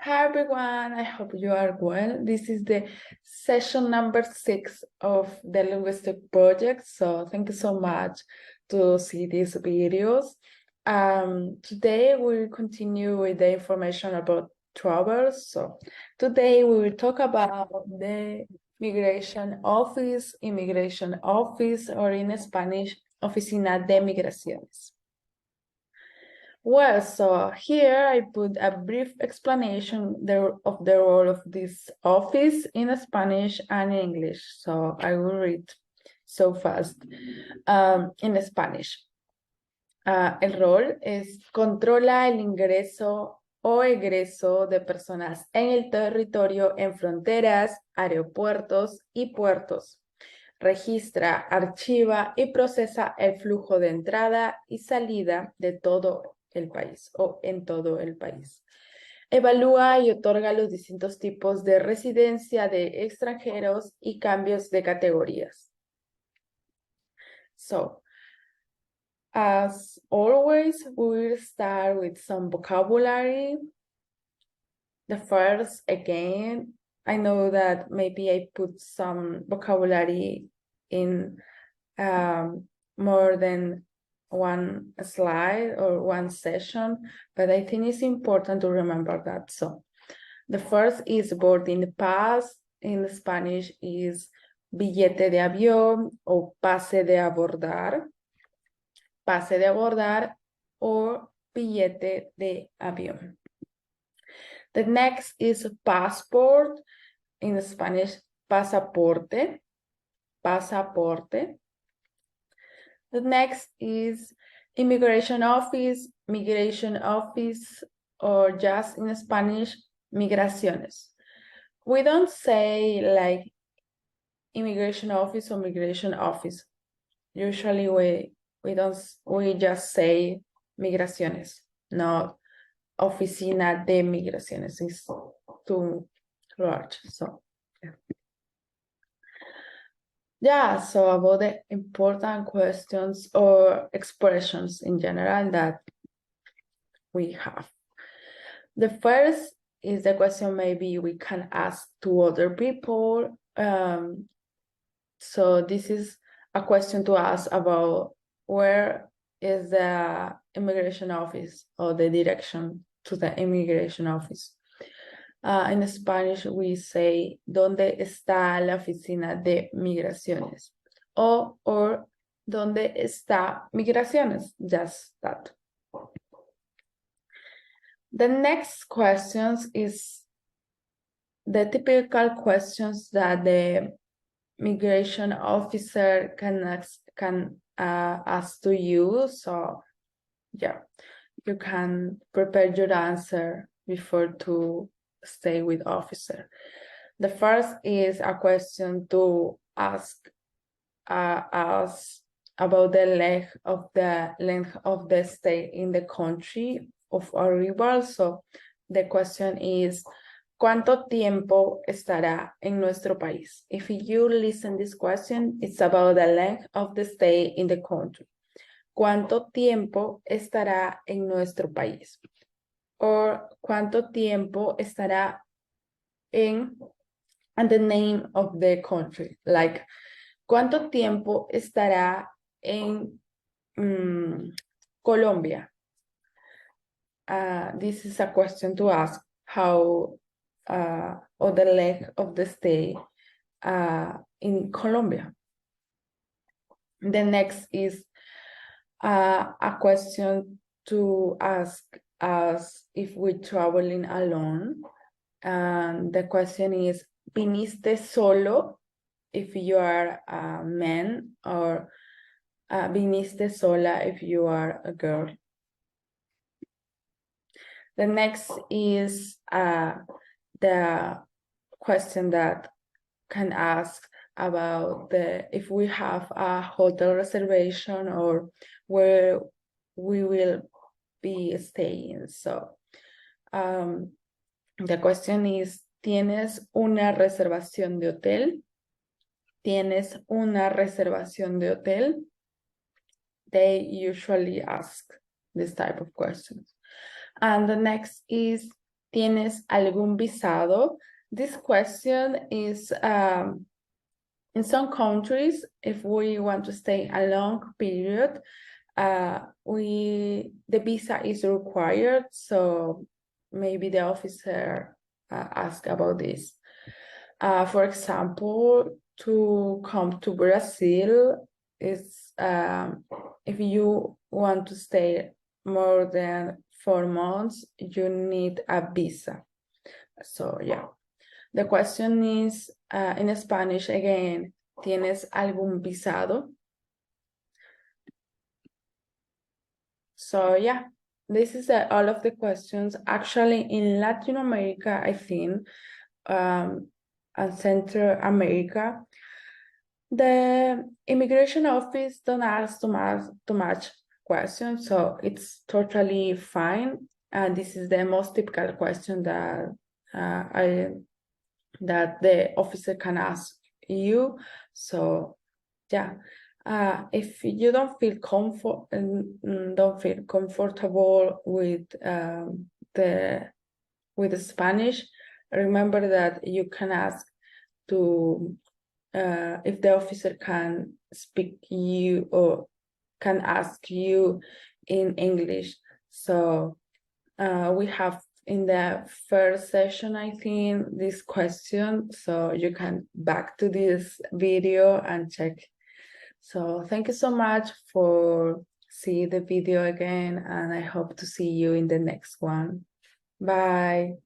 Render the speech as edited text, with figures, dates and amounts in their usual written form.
Hi everyone, I hope you are well. This is the session number 6 of the Linguistic project. So thank you so much to see these videos. Today we will continue with the information about travel. So today we will talk about the immigration office, or in Spanish, Oficina de Migraciones. Well, so here I put a brief explanation of the role of this office in Spanish and English. So I will read so fast in Spanish. El rol es controla el ingreso o egreso de personas en el territorio en fronteras, aeropuertos y puertos. Registra, archiva y procesa el flujo de entrada y salida de todo el país o en todo el país. Evalúa y otorga los distintos tipos de residencia de extranjeros y cambios de categorías. So, as always, we will start with some vocabulary. The first, again, I know that maybe I put some vocabulary in more than one slide or one session, but I think it's important to remember that. So the first is boarding pass. In Spanish is billete de avión o pase de abordar or billete de avión. The next is passport. In Spanish, pasaporte. The next is immigration office, or just in Spanish, migraciones. We don't say like immigration office or migration office. Usually we just say migraciones, not oficina de migraciones. It's too large, so yeah, so about the important questions or expressions in general that we have. The first is the question maybe we can ask to other people. So this is a question to ask about where is the immigration office or the direction to the immigration office. In Spanish, we say, ¿dónde está la oficina de migraciones? Or ¿dónde está migraciones? Just that. The next questions is the typical questions that the migration officer can ask to you. So, yeah, you can prepare your answer before to stay with officer. The first is a question to ask us about the length of the stay in the country of arrival. So the question is, ¿cuánto tiempo estará en nuestro país? If you listen this question, it's about the length of the stay in the country. ¿Cuánto tiempo estará en nuestro país? Or cuánto tiempo estará and the name of the country, like cuánto tiempo estará en Colombia. This is a question to ask how or the length of the stay in Colombia. The next is a question to ask us if we're traveling alone. And the question is, ¿viniste solo? If you are a man, or ¿viniste sola? If you are a girl. The next is the question that can ask about if we have a hotel reservation or where we will be staying. So the question is, ¿tienes una reservación de hotel? ¿Tienes una reservación de hotel? They usually ask this type of questions. And the next is, ¿Tienes algún visado? This question is in some countries, if we want to stay a long period, the visa is required, so maybe the officer ask about this. For example, to come to Brazil is if you want to stay more than 4 months, you need a visa. So yeah, the question is in Spanish again, ¿tienes algún visado? So yeah, this is all of the questions. Actually, in Latin America, I think, and Central America, the immigration office don't ask too much questions, so it's totally fine. And this is the most typical question that that the officer can ask you. So yeah, if you don't feel comfortable with the Spanish, remember that you can ask to if the officer can speak you or can ask you in English. So we have in the first session, I think, this question, so you can back to this video and check. So thank you so much for seeing the video again, and I hope to see you in the next one. Bye.